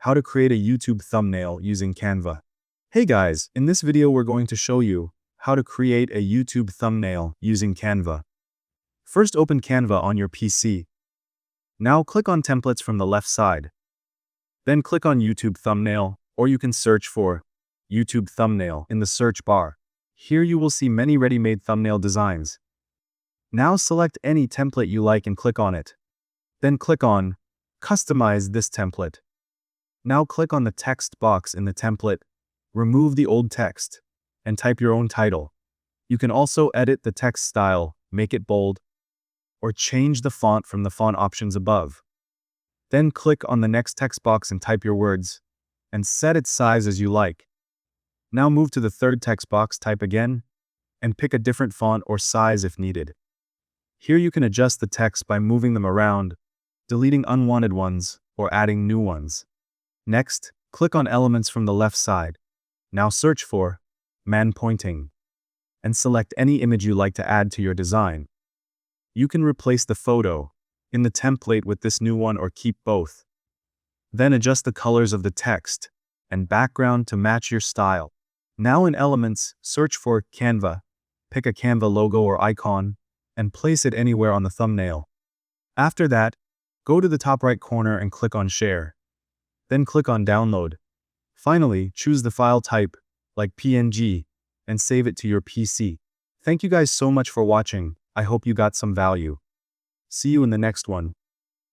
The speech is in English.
how to create a YouTube thumbnail using Canva. Hey guys, in this video we're going to show you how to create a YouTube thumbnail using Canva. First open Canva on your PC. Now click on templates from the left side. Then click on YouTube thumbnail, or you can search for YouTube thumbnail in the search bar. Here you will see many ready-made thumbnail designs. Now select any template you like and click on it. Then click on Customize this template. Now click on the text box in the template, remove the old text, and type your own title. You can also edit the text style, make it bold, or change the font from the font options above. Then click on the next text box and type your words, and set its size as you like. Now move to the third text box, type again, and pick a different font or size if needed. Here you can adjust the text by moving them around, deleting unwanted ones, or adding new ones. Next, click on elements from the left side. Now search for man pointing, and select any image you like to add to your design. You can replace the photo in the template with this new one or keep both. Then adjust the colors of the text and background to match your style. Now in Elements, search for Canva, pick a Canva logo or icon, and place it anywhere on the thumbnail. After that, go to the top right corner and click on Share. Then click on Download. Finally, choose the file type, like PNG, and save it to your PC. Thank you guys so much for watching. I hope you got some value. See you in the next one.